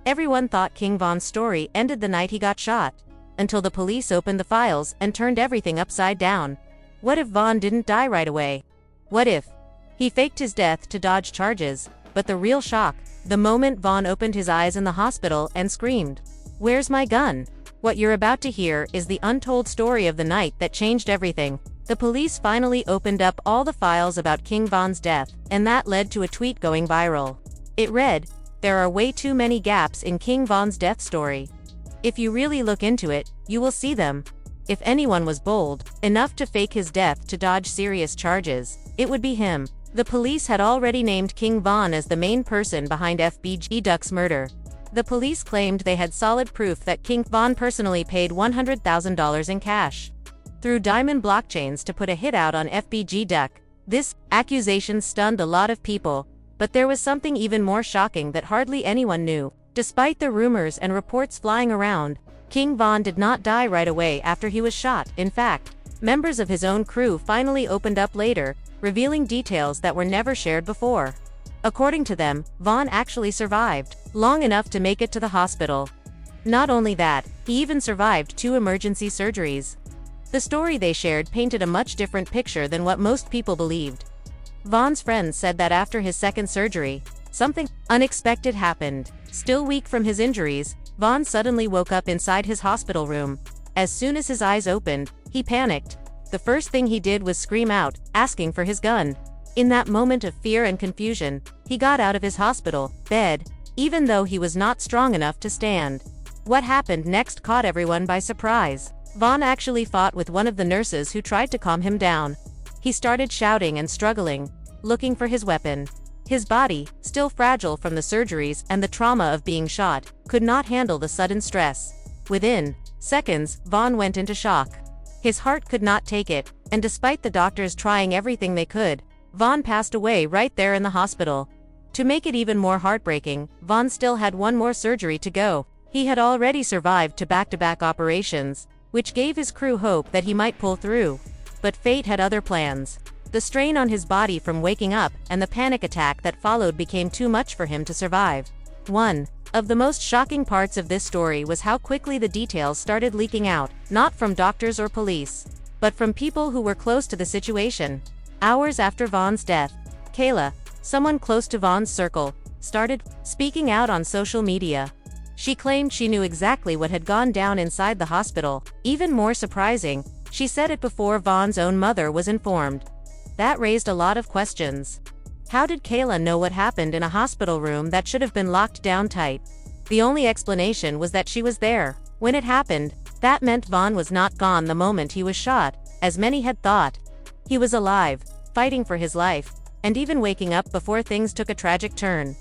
Everyone thought King Von's story ended the night he got shot, until the police opened the files and turned everything upside down. What if Von didn't die right away? What if he faked his death to dodge charges? But the real shock, the moment Von opened his eyes in the hospital and screamed, "Where's my gun?" What you're about to hear is the untold story of the night that changed everything. The police finally opened up all the files about King Von's death, and that led to a tweet going viral. It read, "There are way too many gaps in King Von's death story. If you really look into it, you will see them. If anyone was bold enough to fake his death to dodge serious charges, it would be him." The police had already named King Von as the main person behind FBG Duck's murder. The police claimed they had solid proof that King Von personally paid $100,000 in cash through diamond blockchains to put a hit out on FBG Duck. This accusation stunned a lot of people, but there was something even more shocking that hardly anyone knew. Despite the rumors and reports flying around, King Von did not die right away after he was shot. In fact, members of his own crew finally opened up later, revealing details that were never shared before. According to them, Von actually survived long enough to make it to the hospital. Not only that, he even survived 2 emergency surgeries. The story they shared painted a much different picture than what most people believed. Von's friends said that after his second surgery, something unexpected happened. Still weak from his injuries, Von suddenly woke up inside his hospital room. As soon as his eyes opened, he panicked. The first thing he did was scream out, asking for his gun. In that moment of fear and confusion, he got out of his hospital bed, even though he was not strong enough to stand. What happened next caught everyone by surprise. Von actually fought with one of the nurses who tried to calm him down. He started shouting and struggling, looking for his weapon. His body, still fragile from the surgeries and the trauma of being shot, could not handle the sudden stress. Within seconds, Von went into shock. His heart could not take it, and despite the doctors trying everything they could, Von passed away right there in the hospital. To make it even more heartbreaking, Von still had one more surgery to go. He had already survived to back-to-back operations, which gave his crew hope that he might pull through. But fate had other plans. The strain on his body from waking up and the panic attack that followed became too much for him to survive. One of the most shocking parts of this story was how quickly the details started leaking out, not from doctors or police, but from people who were close to the situation. Hours after Von's death, Kayla, someone close to Von's circle, started speaking out on social media. She claimed she knew exactly what had gone down inside the hospital. Even more surprising, she said it before Von's own mother was informed. That raised a lot of questions. How did Kayla know what happened in a hospital room that should have been locked down tight? The only explanation was that she was there when it happened. That meant Von was not gone the moment he was shot, as many had thought. He was alive, fighting for his life, and even waking up before things took a tragic turn.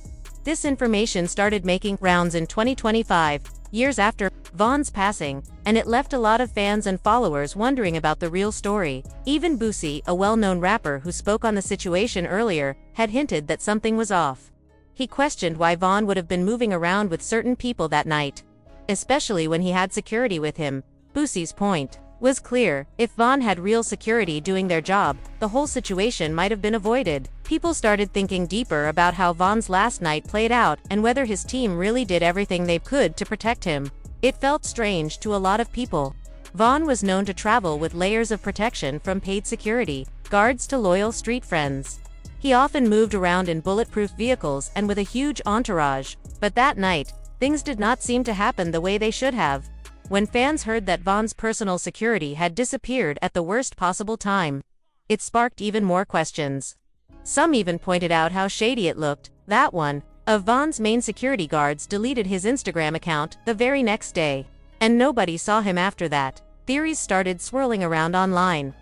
This information started making rounds in 2025, years after Von's passing, and it left a lot of fans and followers wondering about the real story. Even Boosie, a well-known rapper who spoke on the situation earlier, had hinted that something was off. He questioned why Von would have been moving around with certain people that night, especially when he had security with him. Boosie's point was clear: if Von had real security doing their job, the whole situation might have been avoided. People started thinking deeper about how Von's last night played out and whether his team really did everything they could to protect him. It felt strange to a lot of people. Von was known to travel with layers of protection, from paid security guards to loyal street friends. He often moved around in bulletproof vehicles and with a huge entourage, but that night, things did not seem to happen the way they should have. When fans heard that Von's personal security had disappeared at the worst possible time, it sparked even more questions. Some even pointed out how shady it looked. That one of Von's main security guards deleted his Instagram account the very next day, and nobody saw him after that. Theories started swirling around online.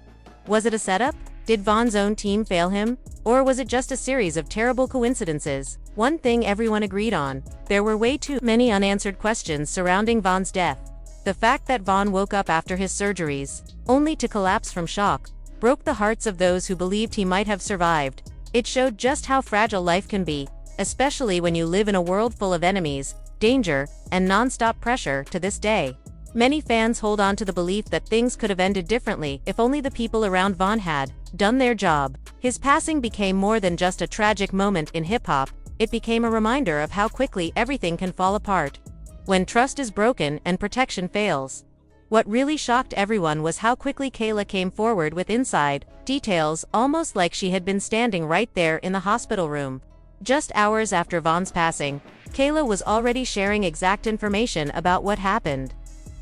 Was it a setup? Did Von's own team fail him? Or was it just a series of terrible coincidences? One thing everyone agreed on: there were way too many unanswered questions surrounding Von's death. The fact that Von woke up after his surgeries, only to collapse from shock, broke the hearts of those who believed he might have survived. It showed just how fragile life can be, especially when you live in a world full of enemies, danger, and non-stop pressure. To this day, many fans hold on to the belief that things could have ended differently if only the people around Von had done their job. His passing became more than just a tragic moment in hip-hop. it became a reminder of how quickly everything can fall apart when trust is broken and protection fails. What really shocked everyone was how quickly Kayla came forward with inside details, almost like she had been standing right there in the hospital room. Just hours after Von's passing, Kayla was already sharing exact information about what happened.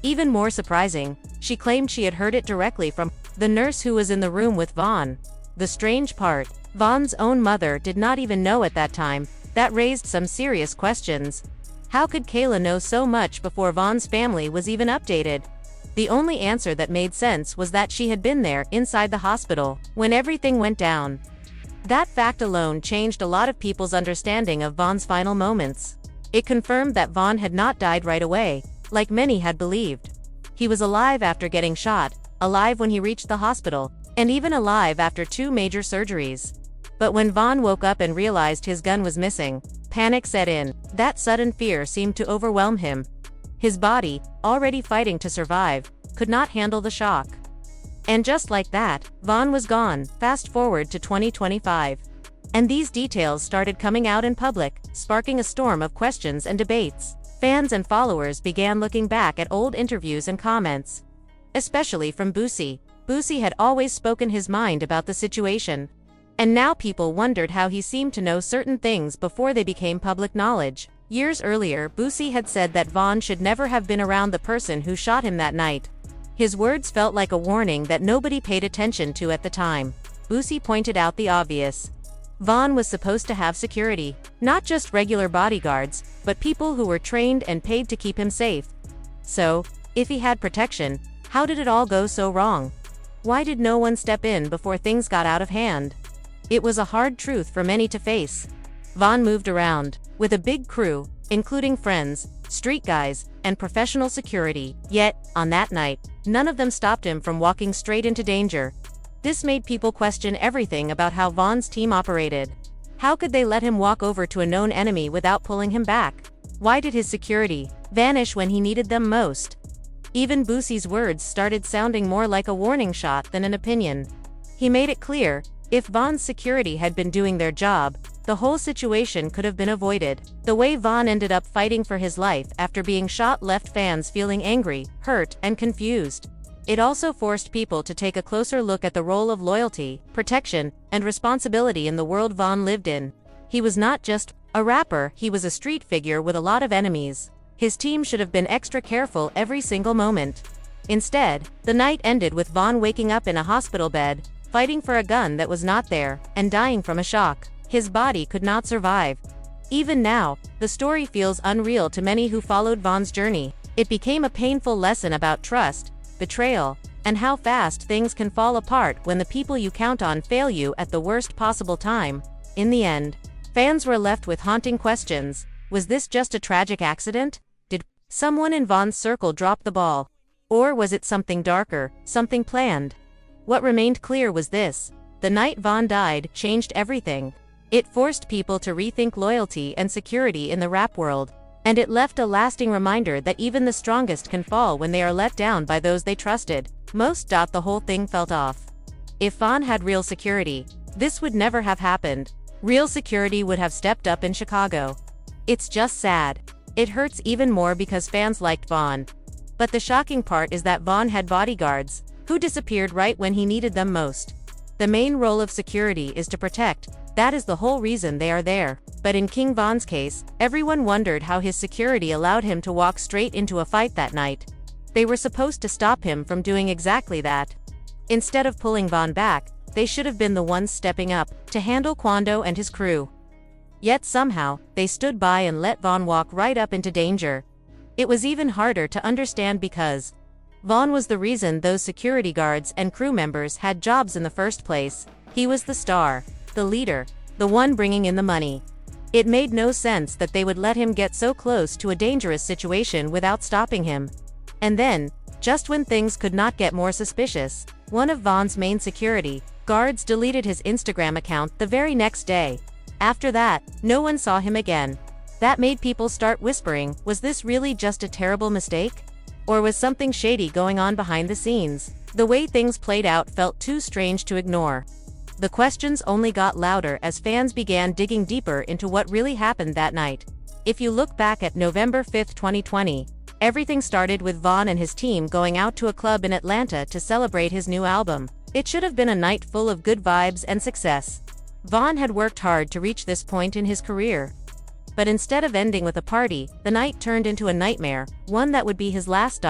Even more surprising, she claimed she had heard it directly from the nurse who was in the room with Von. The strange part, Von's own mother did not even know at that time. That raised some serious questions. How could Kayla know so much before Von's family was even updated? The only answer that made sense was that she had been there inside the hospital when everything went down. That fact alone changed a lot of people's understanding of Von's final moments. It confirmed that Von had not died right away, like many had believed. He was alive after getting shot, alive when he reached the hospital, and even alive after 2 major surgeries. But when Von woke up and realized his gun was missing, panic set in. That sudden fear seemed to overwhelm him. His body, already fighting to survive, could not handle the shock. And just like that, Von was gone. Fast forward to 2025. And these details started coming out in public, sparking a storm of questions and debates. Fans and followers began looking back at old interviews and comments. Especially from Boosie. Boosie had always spoken his mind about the situation. And now people wondered how he seemed to know certain things before they became public knowledge. Years earlier, Boosie had said that Von should never have been around the person who shot him that night. His words felt like a warning that nobody paid attention to at the time. Boosie pointed out the obvious. Von was supposed to have security, not just regular bodyguards, but people who were trained and paid to keep him safe. So, if he had protection, how did it all go so wrong? Why did no one step in before things got out of hand? It was a hard truth for many to face. Von moved around, with a big crew, including friends, street guys, and professional security. Yet, on that night, none of them stopped him from walking straight into danger. This made people question everything about how Von's team operated. How could they let him walk over to a known enemy without pulling him back? Why did his security vanish when he needed them most? Even Boosie's words started sounding more like a warning shot than an opinion. He made it clear, if Von's security had been doing their job, the whole situation could have been avoided. The way Von ended up fighting for his life after being shot left fans feeling angry, hurt, and confused. It also forced people to take a closer look at the role of loyalty, protection, and responsibility in the world Von lived in. He was not just a rapper, he was a street figure with a lot of enemies. His team should have been extra careful every single moment. Instead, the night ended with Von waking up in a hospital bed, fighting for a gun that was not there, and dying from a shock his body could not survive. Even now, the story feels unreal to many who followed Von's journey. It became a painful lesson about trust, betrayal, and how fast things can fall apart when the people you count on fail you at the worst possible time. In the end, fans were left with haunting questions. Was this just a tragic accident? Did someone in Von's circle drop the ball? Or was it something darker, something planned? What remained clear was this: the night Von died changed everything. It forced people to rethink loyalty and security in the rap world. And it left a lasting reminder that even the strongest can fall when they are let down by those they trusted. Most. The whole thing felt off. If Von had real security, this would never have happened. Real security would have stepped up in Chicago. It's just sad. It hurts even more because fans liked Von. But the shocking part is that Von had bodyguards, who disappeared right when he needed them most. The main role of security is to protect. That is the whole reason they are there. But in King Von's case, everyone wondered how his security allowed him to walk straight into a fight that night. They were supposed to stop him from doing exactly that. Instead of pulling Von back, they should have been the ones stepping up to handle Quando and his crew. Yet somehow, they stood by and let Von walk right up into danger. It was even harder to understand because Von was the reason those security guards and crew members had jobs in the first place. He was the star, the leader, the one bringing in the money. It made no sense that they would let him get so close to a dangerous situation without stopping him. And then, just when things could not get more suspicious, one of Von's main security guards deleted his Instagram account the very next day. After that, no one saw him again. That made people start whispering, was this really just a terrible mistake? Or was something shady going on behind the scenes? The way things played out felt too strange to ignore. The questions only got louder as fans began digging deeper into what really happened that night. If you look back at November 5, 2020, everything started with Vaughn and his team going out to a club in Atlanta to celebrate his new album. It should have been a night full of good vibes and success. Vaughn had worked hard to reach this point in his career. But instead of ending with a party, the night turned into a nightmare, one that would be his last.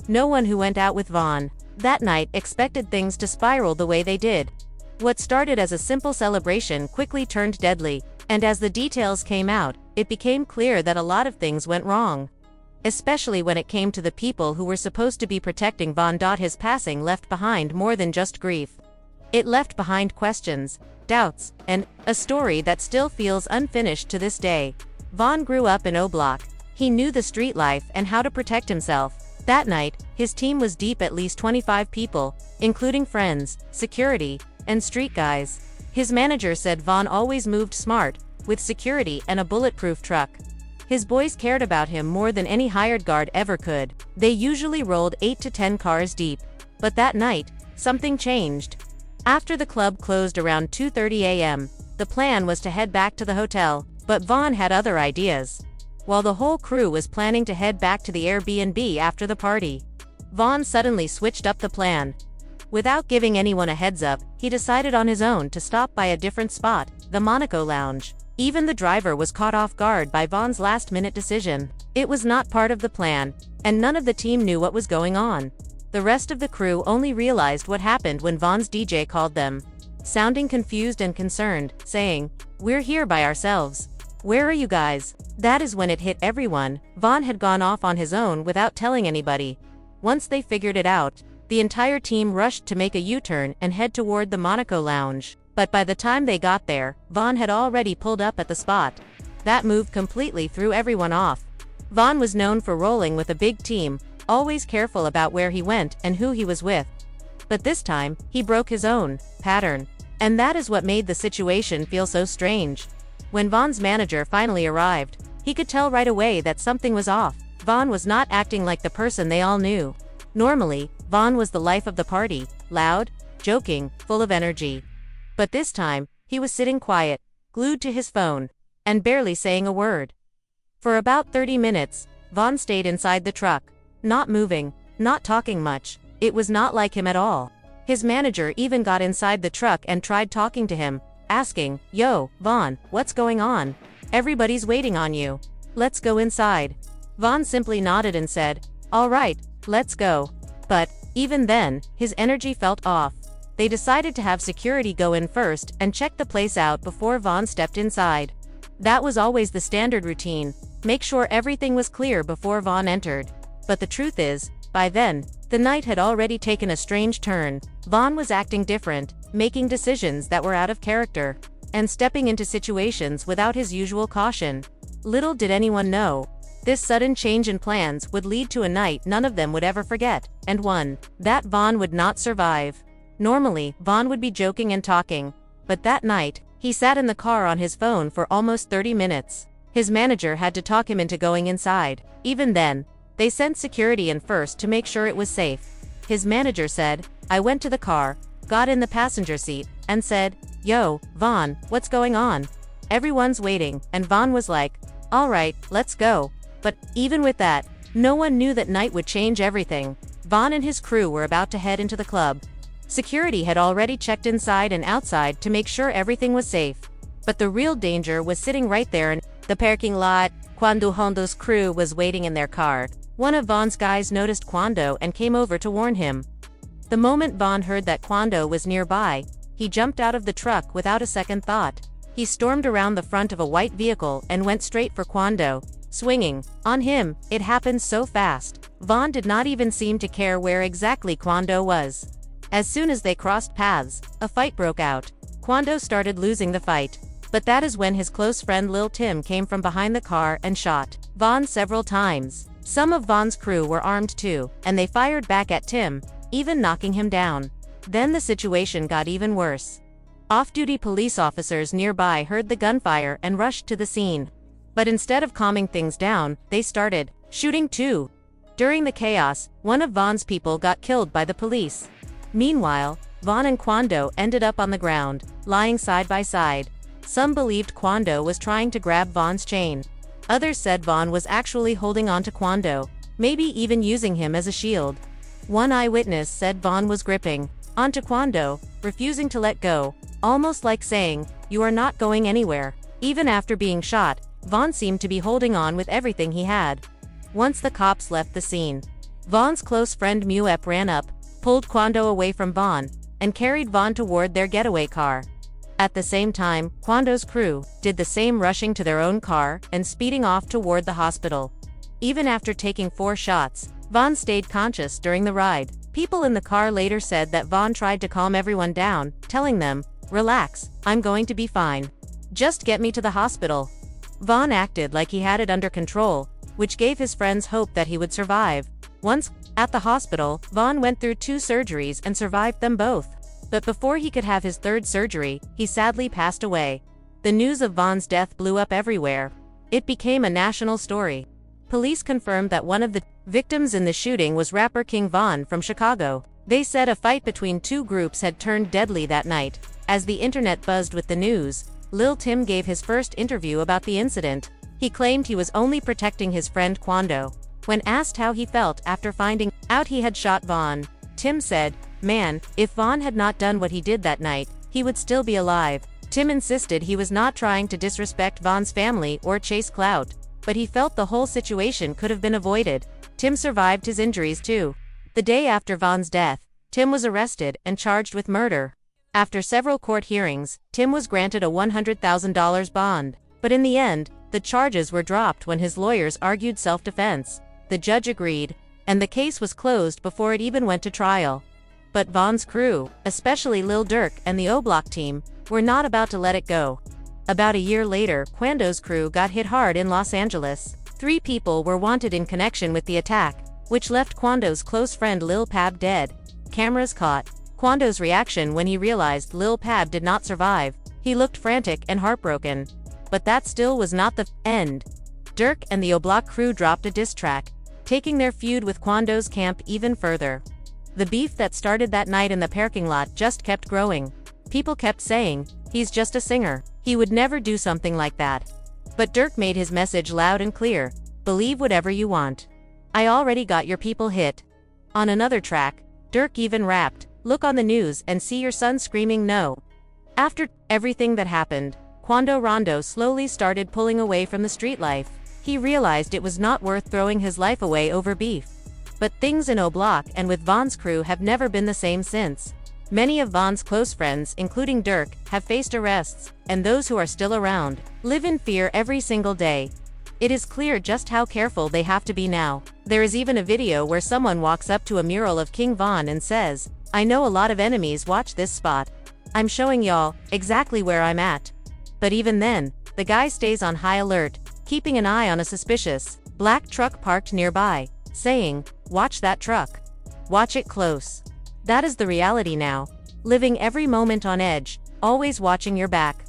No one who went out with Vaughn that night expected things to spiral the way they did. What started as a simple celebration quickly turned deadly, and as the details came out, it became clear that a lot of things went wrong. Especially when it came to the people who were supposed to be protecting Vaughn. His passing left behind more than just grief. It left behind questions, doubts, and a story that still feels unfinished to this day. Vaughn grew up in O Block. He knew the street life and how to protect himself. That night, his team was deep, at least 25 people, including friends, security, and street guys. His manager said Vaughn always moved smart, with security and a bulletproof truck. His boys cared about him more than any hired guard ever could. They usually rolled 8 to 10 cars deep. But that night, something changed. After the club closed around 2:30 a.m., the plan was to head back to the hotel, but Vaughn had other ideas. While the whole crew was planning to head back to the Airbnb after the party, Vaughn suddenly switched up the plan. Without giving anyone a heads up, he decided on his own to stop by a different spot, the Monaco Lounge. Even the driver was caught off guard by Vaughn's last-minute decision. It was not part of the plan, and none of the team knew what was going on. The rest of the crew only realized what happened when Vaughn's DJ called them, sounding confused and concerned, saying, "We're here by ourselves. Where are you guys?" That is when it hit everyone. Vaughn had gone off on his own without telling anybody. Once they figured it out, the entire team rushed to make a U-turn and head toward the Monaco Lounge. But by the time they got there, Vaughn had already pulled up at the spot. That move completely threw everyone off. Vaughn was known for rolling with a big team, always careful about where he went and who he was with. But this time, he broke his own pattern. And that is what made the situation feel so strange. When Vaughn's manager finally arrived, he could tell right away that something was off. Vaughn was not acting like the person they all knew. Normally, Vaughn was the life of the party, loud, joking, full of energy. But this time, he was sitting quiet, glued to his phone, and barely saying a word. For about 30 minutes, Vaughn stayed inside the truck, not moving, not talking much. It was not like him at all. His manager even got inside the truck and tried talking to him, asking, "Yo, Vaughn, what's going on? Everybody's waiting on you. Let's go inside." Vaughn simply nodded and said, "All right, let's go." But, even then, his energy felt off. They decided to have security go in first and check the place out before Vaughn stepped inside. That was always the standard routine, make sure everything was clear before Vaughn entered. But the truth is, by then, the night had already taken a strange turn. Vaughn was acting different, making decisions that were out of character, and stepping into situations without his usual caution. Little did anyone know, this sudden change in plans would lead to a night none of them would ever forget, and one that Vaughn would not survive. Normally, Vaughn would be joking and talking, but that night, he sat in the car on his phone for almost 30 minutes. His manager had to talk him into going inside. Even then, they sent security in first to make sure it was safe. His manager said, "I went to the car, got in the passenger seat, and said, 'Yo, Vaughn, what's going on? Everyone's waiting,' and Vaughn was like, 'All right, let's go.'" But even with that, no one knew that night would change everything. Vaughn and his crew were about to head into the club. Security had already checked inside and outside to make sure everything was safe. But the real danger was sitting right there in the parking lot. Quando Hondo's crew was waiting in their car. One of Vaughn's guys noticed Quando and came over to warn him. The moment Vaughn heard that Quando was nearby, he jumped out of the truck without a second thought. He stormed around the front of a white vehicle and went straight for Quando, swinging on him. It happened so fast. Vaughn did not even seem to care where exactly Quando was. As soon as they crossed paths, a fight broke out. Quando started losing the fight. But that is when his close friend Lil Tim came from behind the car and shot Vaughn several times. Some of Vaughn's crew were armed too, and they fired back at Tim, even knocking him down. Then the situation got even worse. Off-duty police officers nearby heard the gunfire and rushed to the scene. But instead of calming things down, they started shooting too. During the chaos, one of Vaughn's people got killed by the police. Meanwhile, Vaughn and Kwando ended up on the ground, lying side by side. Some believed Kwando was trying to grab Vaughn's chain. Others said Vaughn was actually holding on to Kwando, maybe even using him as a shield. One eyewitness said Vaughn was gripping onto Kwando, refusing to let go, almost like saying, "You are not going anywhere." Even after being shot, Vaughn seemed to be holding on with everything he had. Once the cops left the scene, Vaughn's close friend Muep ran up, pulled Kwando away from Vaughn, and carried Vaughn toward their getaway car. At the same time, Kwando's crew did the same, rushing to their own car and speeding off toward the hospital. Even after taking 4 shots, Vaughn stayed conscious during the ride. People in the car later said that Vaughn tried to calm everyone down, telling them, "Relax, I'm going to be fine. Just get me to the hospital." Vaughn acted like he had it under control, which gave his friends hope that he would survive. Once at the hospital, Vaughn went through 2 surgeries and survived them both. But before he could have his 3rd surgery, he sadly passed away. The news of Vaughn's death blew up everywhere. It became a national story. Police confirmed that one of the victims in the shooting was rapper King Von from Chicago. They said a fight between 2 groups had turned deadly that night. As the internet buzzed with the news, Lil Tim gave his first interview about the incident. He claimed he was only protecting his friend Kwando. When asked how he felt after finding out he had shot Vaughn, Tim said, "Man, if Vaughn had not done what he did that night, he would still be alive." Tim insisted he was not trying to disrespect Vaughn's family or chase clout, but he felt the whole situation could have been avoided. Tim survived his injuries too. The day after Vaughn's death, Tim was arrested and charged with murder. After several court hearings, Tim was granted a $100,000 bond, but in the end, the charges were dropped when his lawyers argued self-defense. The judge agreed, and the case was closed before it even went to trial. But Vaughn's crew, especially Lil Durk and the O-Block team, were not about to let it go. About a year later, Kwando's crew got hit hard in Los Angeles. 3 people were wanted in connection with the attack, which left Kwando's close friend Lil Pab dead. Cameras caught Kwando's reaction when he realized Lil Pab did not survive. He looked frantic and heartbroken. But that still was not the end. Durk and the O-Block crew dropped a diss track, taking their feud with Kwando's camp even further. The beef that started that night in the parking lot just kept growing. People kept saying, "He's just a singer. He would never do something like that." But Durk made his message loud and clear: "Believe whatever you want. I already got your people hit." On another track, Durk even rapped, "Look on the news and see your son screaming no." After everything that happened, Kwando Rondo slowly started pulling away from the street life. He realized it was not worth throwing his life away over beef. But things in O-Block and with Vaughn's crew have never been the same since. Many of Vaughn's close friends, including Durk, have faced arrests, and those who are still around live in fear every single day. It is clear just how careful they have to be now. There is even a video where someone walks up to a mural of King Von and says, "I know a lot of enemies watch this spot. I'm showing y'all exactly where I'm at." But even then, the guy stays on high alert, keeping an eye on a suspicious black truck parked nearby, saying, "Watch that truck. Watch it close." That is the reality now. Living every moment on edge, always watching your back.